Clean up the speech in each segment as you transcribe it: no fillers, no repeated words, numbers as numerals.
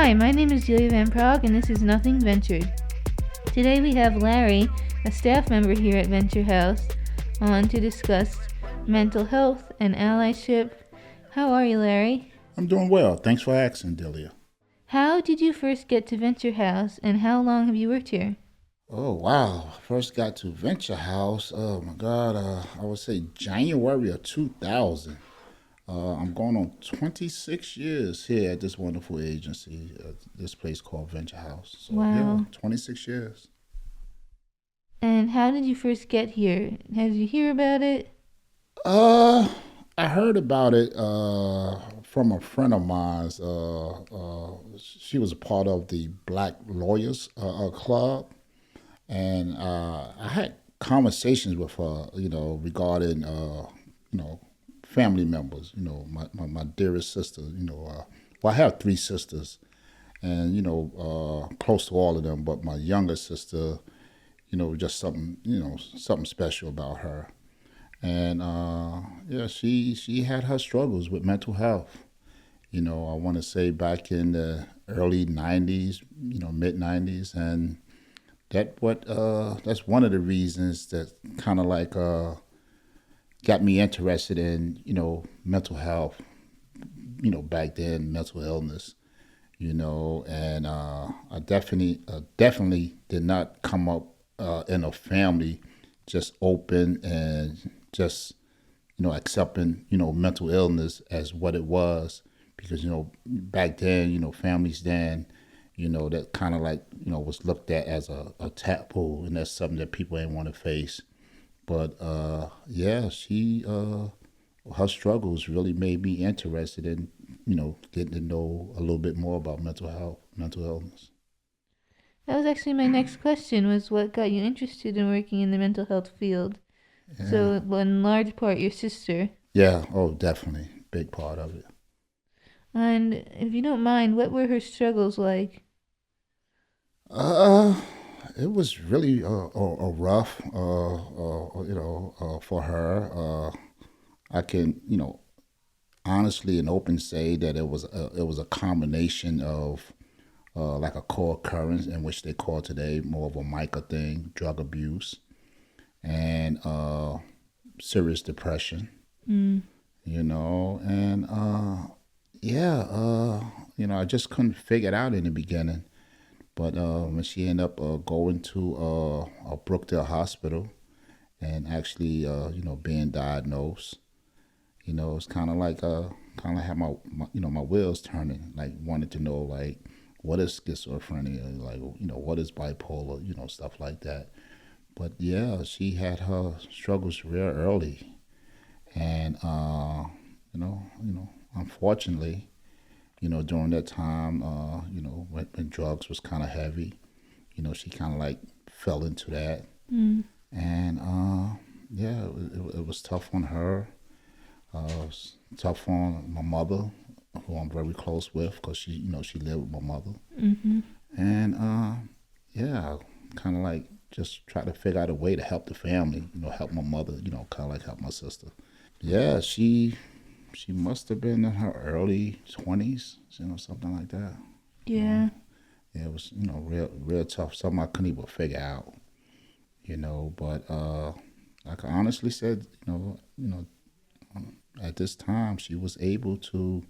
Hi, my name is Delia Van Prague, and this is Nothing Ventured. Today we have Larry, a staff member here at Venture House, on to discuss mental health and allyship. How are you, Larry? I'm doing well. Thanks for asking, Delia. How did you first get to Venture House, and how long have you worked here? Oh wow! First got to Venture House. Oh my God! I would say January of 2000. I'm going on 26 years here at this wonderful agency, this place called Venture House. So yeah, Wow. 26 years. And how did you first get here? How did you hear about it? Uh, I heard about it from a friend of mine's. She was a part of the Black Lawyers Club, and I had conversations with her, regarding, family members. My dearest sister. Well, I have three sisters, and close to all of them, but my younger sister, just something, something special about her. And yeah, she had her struggles with mental health. I want to say back in the early '90s, mid '90s, and that's one of the reasons that kind of like got me interested in mental health. Back then, mental illness. And I definitely did not come up in a family just open and just accepting mental illness as what it was, because back then, families then, that kind of like was looked at as a taboo, and that's something that people ain't want to face. But yeah, she her struggles really made me interested in getting to know a little bit more about mental health, mental illness. That was actually my next question, was what got you interested in working in the mental health field? Yeah, So, in large part, your sister. yeah, oh, definitely, big part of it. And if you don't mind, what were her struggles like? Uh, it was really a rough, for her. I can, honestly and open say that it was a combination of like a co-occurrence in which they call today more of a Micah thing, drug abuse, and serious depression. Mm. And yeah, I just couldn't figure it out in the beginning. But when she ended up going to a Brookdale hospital and actually, being diagnosed, it's kind of had my wheels turning. Like wanted to know like what is schizophrenia, like what is bipolar, stuff like that. But yeah, she had her struggles real early, and unfortunately, during that time, when drugs was kind of heavy, she kind of like fell into that, Mm. and yeah, it was tough on her. It was tough on my mother, who I'm very close with, because she lived with my mother, Mm-hmm. and yeah, kind of like just try to figure out a way to help the family, help my mother, kind of like help my sister. Yeah, she must have been in her early 20s, something like that. You know, Yeah. yeah, it was real tough. Something I couldn't even figure out. But like I honestly said, at this time she was able to.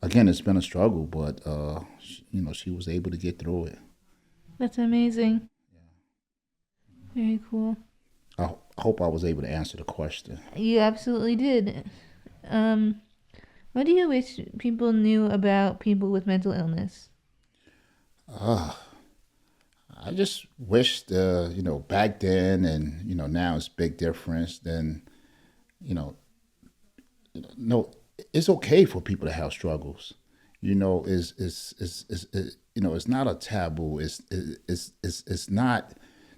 Again, it's been a struggle, but she was able to get through it. That's amazing. Very cool. I hope I was able to answer the question. You absolutely did. Um, what do you wish people knew about people with mental illness? Uh, I just wish back then and now it's big difference. Then you know no, it's okay for people to have struggles. It's not a taboo. It's not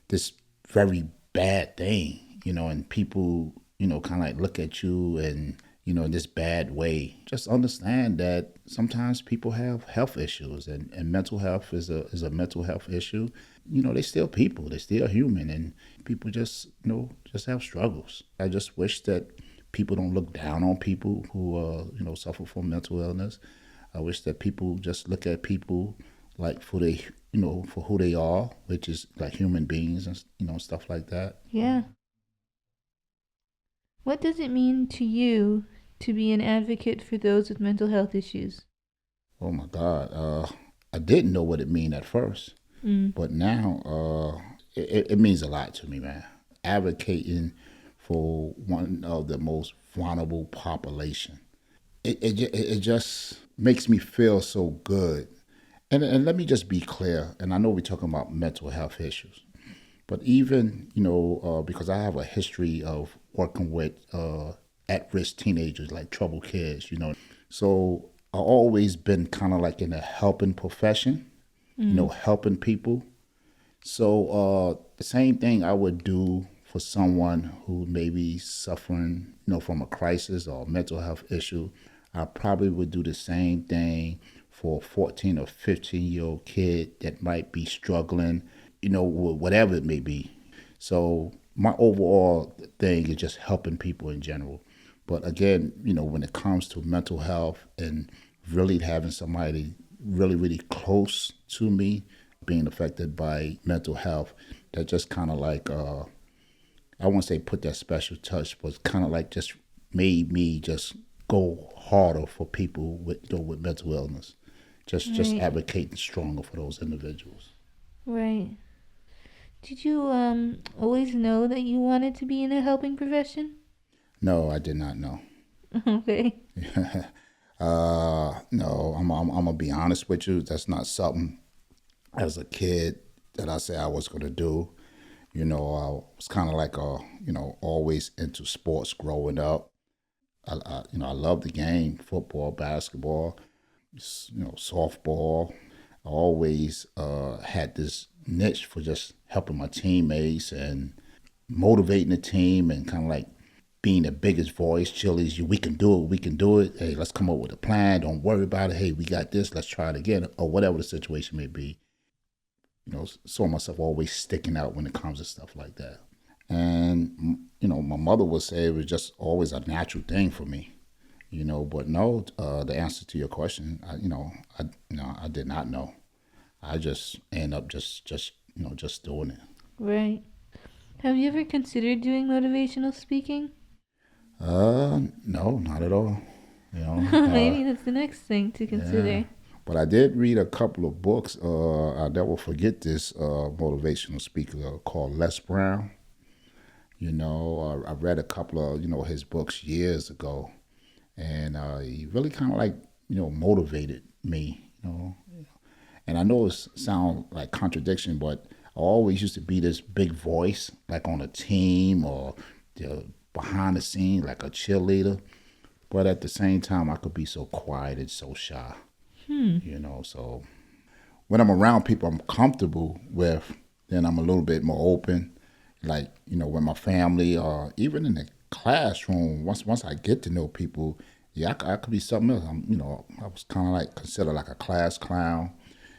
this very bad thing. And people kind of like look at you and in this bad way. Just understand that sometimes people have health issues, and mental health is a mental health issue. They still people, they still human, and people just have struggles. I just wish that people don't look down on people who suffer from mental illness. I wish that people just look at people like for they, for who they are, which is like human beings and stuff like that. Yeah. What does it mean to you to be an advocate for those with mental health issues? Oh my God, I didn't know what it mean at first, Mm. but now it means a lot to me, man. Advocating for one of the most vulnerable population. It just makes me feel so good. And let me just be clear, and I know we're talking about mental health issues, but even, because I have a history of working with at risk teenagers, like troubled kids. So I've always been kind of like in a helping profession, Mm. helping people. So the same thing I would do for someone who may be suffering, from a crisis or mental health issue, I probably would do the same thing for a 14 or 15-year-old kid that might be struggling, whatever it may be. So my overall thing is just helping people in general. But again, when it comes to mental health and really having somebody really, really close to me being affected by mental health, that just kind of like, I won't say put that special touch, but kind of like just made me just go harder for people with mental illness. Just Right. advocating stronger for those individuals. Right. Did you always know that you wanted to be in a helping profession? No, I did not know. Okay. No, I'm gonna be honest with you. That's not something as a kid that I said I was gonna do. I was kind of like always into sports growing up. I love the game, football, basketball, softball. I always had this niche for just helping my teammates and motivating the team and kind of like being the biggest voice. Chili's, we can do it, we can do it. Hey, let's come up with a plan. Don't worry about it. Hey, we got this. Let's try it again, or whatever the situation may be. Saw myself always sticking out when it comes to stuff like that. And my mother would say it was just always a natural thing for me. But no, the answer to your question, I did not know. I just end up just doing it. Right. Have you ever considered doing motivational speaking? No, not at all. You know, Maybe that's the next thing to yeah. consider. But I did read a couple of books. I'll never forget this motivational speaker called Les Brown. I read a couple of his books years ago, and he really kind of like motivated me. And I know it sounds like contradiction, but I always used to be this big voice, like on a team or behind the scene, like a cheerleader. But at the same time, I could be so quiet and so shy. Hmm. So when I'm around people I'm comfortable with, then I'm a little bit more open. Like, with my family or even in the classroom, once I get to know people, yeah, I could be something else. I was kind of like considered like a class clown,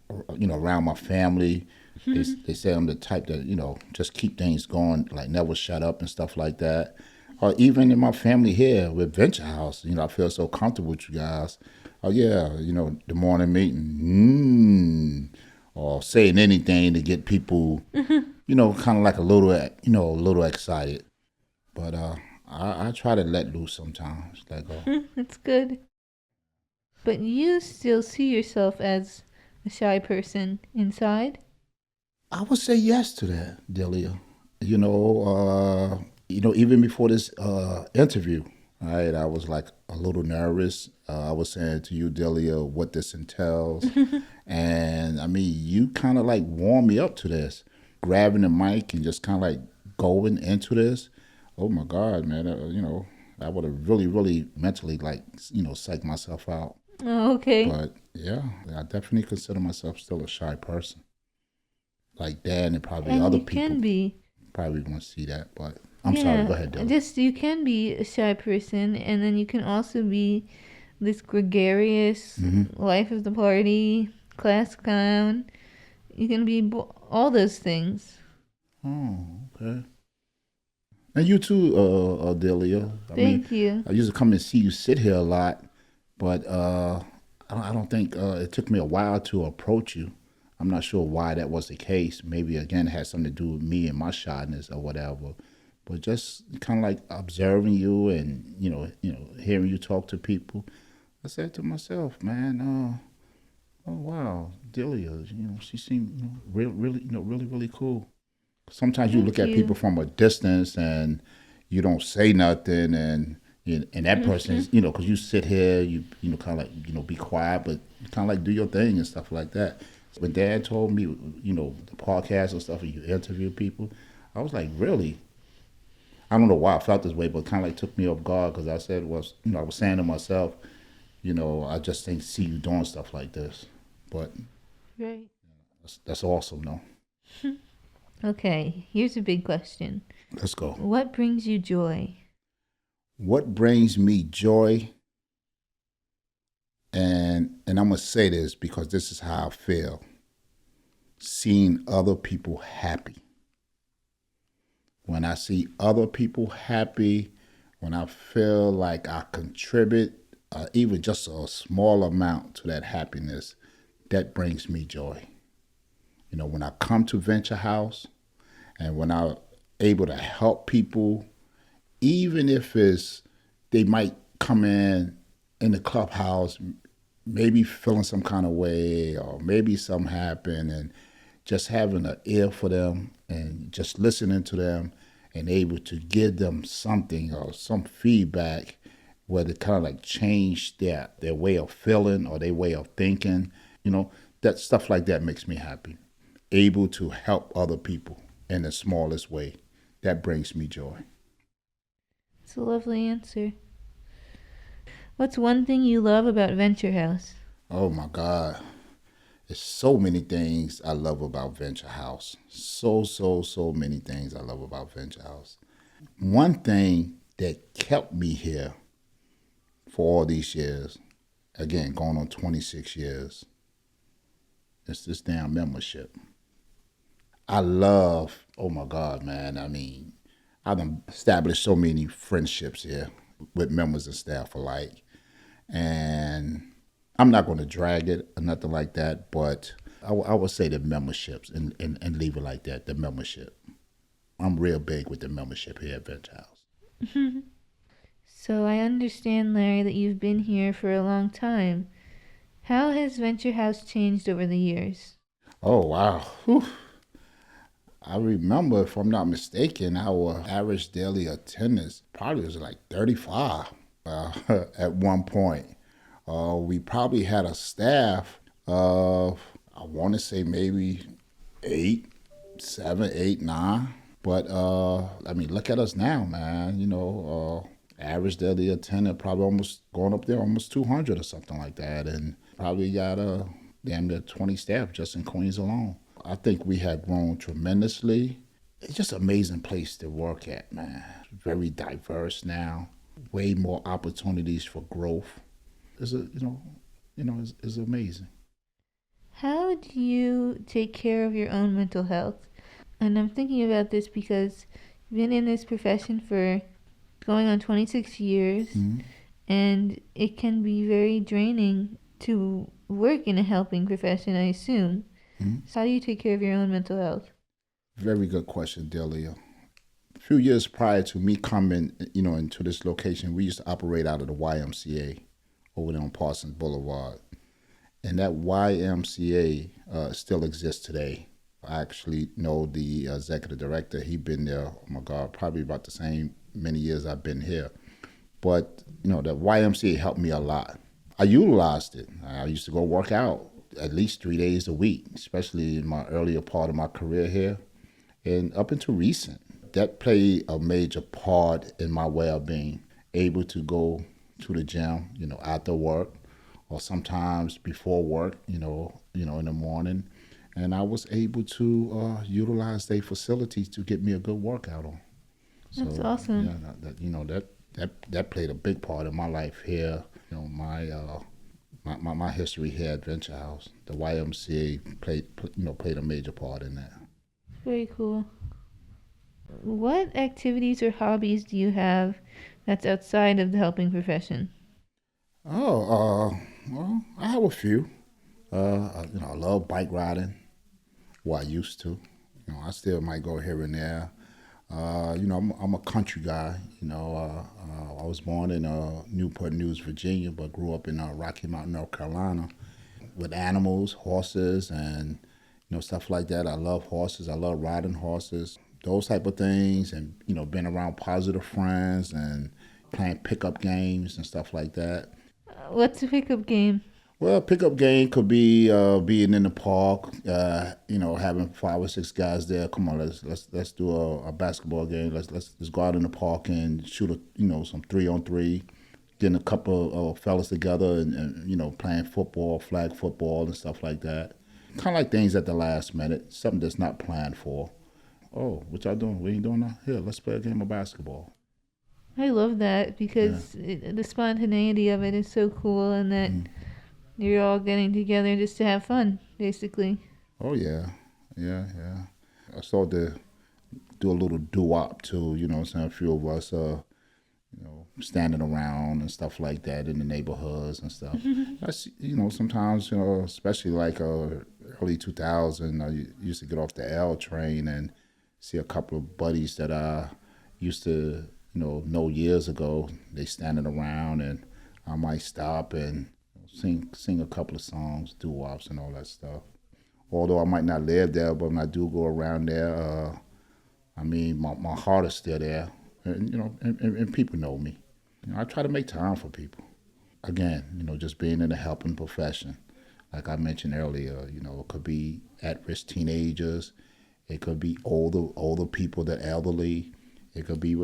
around my family. They say I'm the type that, just keep things going, like never shut up and stuff like that. Or even in my family here with Venture House, I feel so comfortable with you guys. Oh yeah, the morning meeting, or saying anything to get people, kind of like a little excited. But I try to let loose sometimes, let go. That's good. But you still see yourself as a shy person inside? I would say yes to that, Delia. Even before this interview, right, I was like a little nervous. I was saying to you, Delia, what this entails. And I mean, you kind of like warmed me up to this, grabbing the mic and just kind of like going into this. Oh my God, man. I would have really, really mentally like, psyched myself out. Oh, okay. But yeah, I definitely consider myself still a shy person. Like Dan and probably And other you people can be. probably want to see that. But I'm sorry. Go Yeah, ahead, Dylan. just you can be a shy person, and then you can also be this gregarious, Hmm. life of the party, class clown. You can be all those things. Oh, okay. And you too, Delia. I mean, Thank you. I used to come and see you sit here a lot, but I don't think it took me a while to approach you. I'm not sure why that was the case. Maybe again it had something to do with me and my shyness or whatever. But just kind of like observing you and hearing you talk to people, I said to myself, man, oh wow, Delia, she seemed really really cool. Sometimes you look Thank at people you. from a distance and you don't say nothing, and that person's because you sit here, kind of like be quiet, but kind of like do your thing and stuff like that. When Dad told me the podcast and stuff, and you interview people, I was like, really? I don't know why I felt this way, but kind of like took me off guard because I said was I was saying to myself, I just didn't see you doing stuff like this, but Right. that's awesome though. Okay, here's a big question. Let's go. What brings you joy? What brings me joy? And I'm gonna say this because this is how I feel. Seeing other people happy. When I see other people happy, when I feel like I contribute even just a small amount to that happiness, that brings me joy. When I come to Venture House and when I'm able to help people, even if it's they might come in the clubhouse maybe feeling some kind of way or maybe something happened, and just having an ear for them and just listening to them and able to give them something or some feedback where they kind of like change their way of feeling or their way of thinking, you know, that stuff like that makes me happy. Able to help other people in the smallest way, that brings me joy. It's a lovely answer. What's one thing you love about Venture House? Oh my God. There's so many things I love about Venture House. So many things I love about Venture House. One thing that kept me here for all these years, again, going on 26 years, is this damn membership. I love, oh my God, man. I mean, I've established so many friendships here with members and staff alike. And I'm not going to drag it or nothing like that, but I would say the memberships and leave it like that, the membership. I'm real big with the membership here at Venture House. So I understand, Larry, that you've been here for a long time. How has Venture House changed over the years? Oh, wow. Whew. I remember, if I'm not mistaken, our average daily attendance probably was like 35 at one point. We probably had a staff of, I want to say maybe eight, seven, eight, nine. But I mean, look at us now, man. Average daily attendant probably almost going up there, almost 200 or something like that, and probably got damn near 20 staff just in Queens alone. I think we had grown tremendously. It's just an amazing place to work at, man. Very diverse now. Way more opportunities for growth. It's it's amazing. How do you take care of your own mental health? And I'm thinking about this because you've been in this profession for going on 26 years, Mm-hmm. and it can be very draining to work in a helping profession, I assume. Mm-hmm. So how do you take care of your own mental health? Very good question, Delia. A few years prior to me coming, into this location, we used to operate out of the YMCA over there on Parsons Boulevard. And that YMCA still exists today. I actually know the executive director. He been there, oh my God, probably about the same many years I've been here. But, the YMCA helped me a lot. I utilized it. I used to go work out at least 3 days a week, especially in my earlier part of my career here. And up until recent, that played a major part in my well-being. Able to go to the gym, after work, or sometimes before work, in the morning, and I was able to utilize their facilities to get me a good workout on. That's So awesome. yeah, that played a big part in my life here. My history here at Venture House, the YMCA played a major part in that. Very cool. What activities or hobbies do you have that's outside of the helping profession? Oh, Well, I have a few. I love bike riding. Well, I used to. I still might go here and there. I'm a country guy. I was born in Newport News, Virginia, but grew up in Rocky Mount, North Carolina, with animals, horses, and stuff like that. I love horses. I love riding horses, those type of things, and being around positive friends and playing pickup games and stuff like that. What's a pickup game? Well, pickup game could be being in the park, having 5 or 6 guys there. Come on, let's do a basketball game. Let's go out in the park and shoot some 3-on-3. Getting a couple of fellas together and playing football, flag football and stuff like that. Kind of like things at the last minute, something that's not planned for. Oh, what y'all doing? We ain't doing that. Here, let's play a game of basketball. I love that Yeah. because the spontaneity of it is so cool, and that you're all getting together just to have fun, basically. Oh yeah, yeah. I started to do a little doo-wop too. What I'm saying, a few of us, standing around and stuff like that in the neighborhoods and stuff. That's sometimes especially like early 2000, I used to get off the L train and see a couple of buddies that I used to know years ago. They standing around and I might stop and sing a couple of songs, doo-wops and all that stuff. Although I might not live there, but when I do go around there, my heart is still there, and and people know me. I try to make time for people. Again, just being in a helping profession, like I mentioned earlier, it could be at-risk teenagers, it could be older people, the elderly, it could be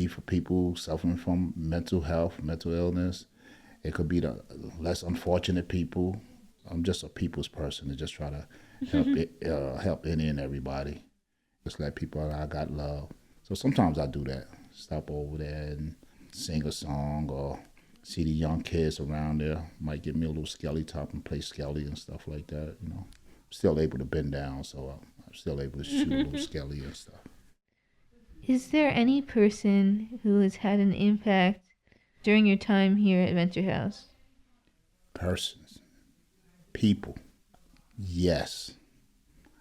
for people suffering from mental health, mental illness. It could be the less unfortunate people. I'm just a people's person to just try to help any and everybody. Just let people know I got love. So sometimes I do that. Stop over there and sing a song or see the young kids around there. Might give me a little skelly top and play skelly and stuff like that. Still able to bend down, so I'm still able to shoot a little skelly and stuff. Is there any person who has had an impact during your time here at Venture House? Persons, people, yes.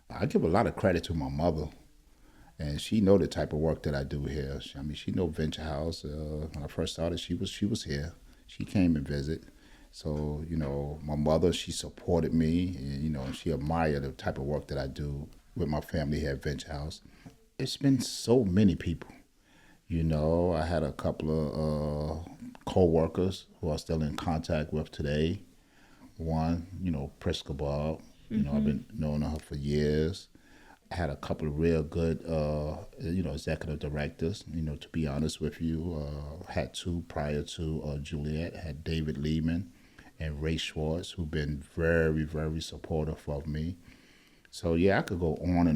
I give a lot of credit to my mother, and she know the type of work that I do here. She know Venture House. When I first started, she was here. She came and visit. So my mother, she supported me, and she admired the type of work that I do with my family here at Venture House. It's been so many people. I had a couple of co-workers who I'm still in contact with today. One, Priska Bob. I've been knowing her for years. I had a couple of real good, executive directors. To be honest with you, had two prior to Juliet. Had David Lehman and Ray Schwartz, who've been very, very supportive of me. So yeah, I could go on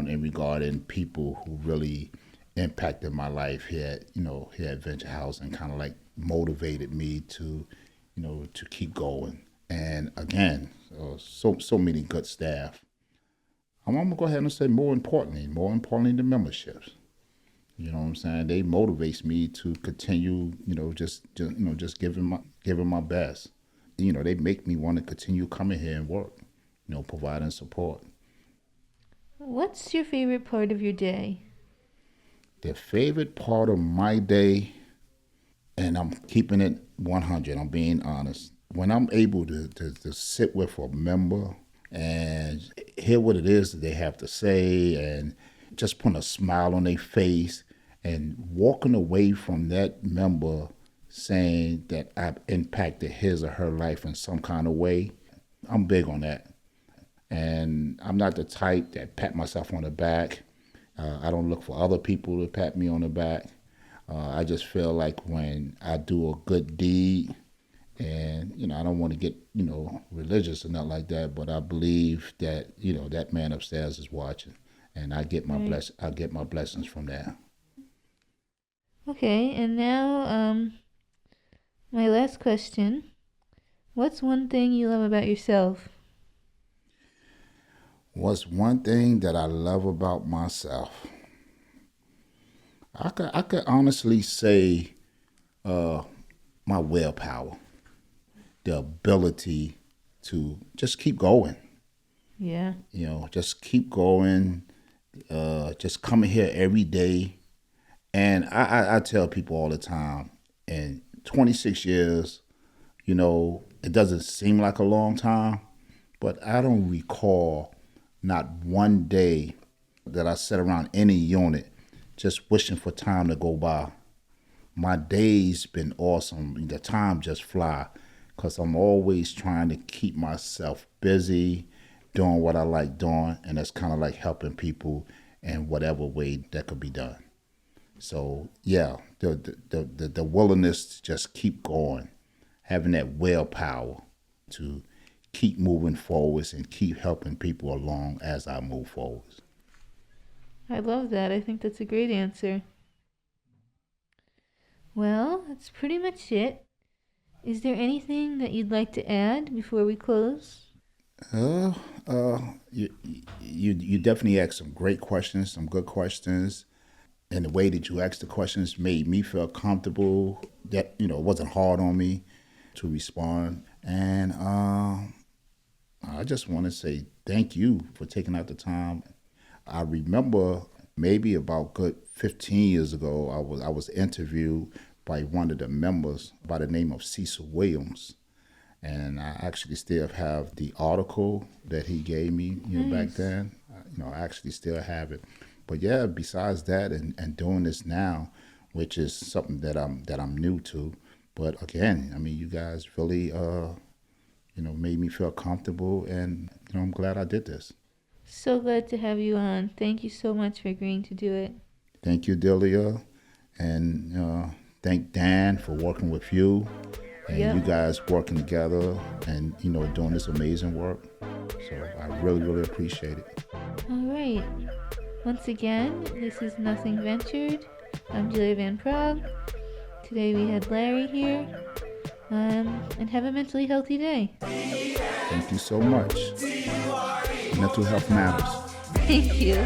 in regarding people who really impacted my life here at Venture House and kind of like motivated me to, to keep going. And again, so many good staff. I'm gonna go ahead and say more importantly, the memberships. You know what I'm saying? They motivates me to continue, just giving my best. They make me want to continue coming here and work, providing support. What's your favorite part of your day? The favorite part of my day, and I'm keeping it 100, I'm being honest. When I'm able to sit with a member and hear what it is that they have to say and just put a smile on their face and walking away from that member saying that I've impacted his or her life in some kind of way, I'm big on that. And I'm not the type that pat myself on the back. I don't look for other people to pat me on the back. I just feel like when I do a good deed, and I don't want to get religious or nothing like that, but I believe that that man upstairs is watching, and Right. I get my blessings from that. Okay, and now, my last question. What's one thing you love about yourself? What's one thing that I love about myself? I could honestly say my willpower. the ability to just keep going. Yeah. Just keep going. Just coming here every day. And I tell people all the time, in 26 years, it doesn't seem like a long time, but I don't recall not one day that I sat around any unit just wishing for time to go by. My day's been awesome. The time just fly because I'm always trying to keep myself busy, doing what I like doing, and that's kind of like helping people in whatever way that could be done. So yeah, the willingness to just keep going, having that willpower to keep moving forwards and keep helping people along as I move forwards. I love that. I think that's a great answer. Well, that's pretty much it. Is there anything that you'd like to add before we close? Uh, you definitely asked some great questions, some good questions, and the way that you asked the questions made me feel comfortable. That it wasn't hard on me to respond, and I just want to say thank you for taking out the time. I remember maybe about good 15 years ago, I was interviewed by one of the members by the name of Cecil Williams, and I actually still have the article that he gave me, back Nice. then. I actually still have it. But yeah, besides that, and doing this now, which is something that I'm new to. But again, I mean, you guys really, made me feel comfortable, and I'm glad I did this. So glad to have you on. Thank you so much for agreeing to do it. Thank you, Delia, and thank Dan for working with you, and you Yep. guys working together, and doing this amazing work. So I really, really appreciate it. All right. Once again, this is Nothing Ventured. I'm Julia Van Prague. Today we had Larry here. And have a mentally healthy day. Thank you so much. Mental health matters. Thank you.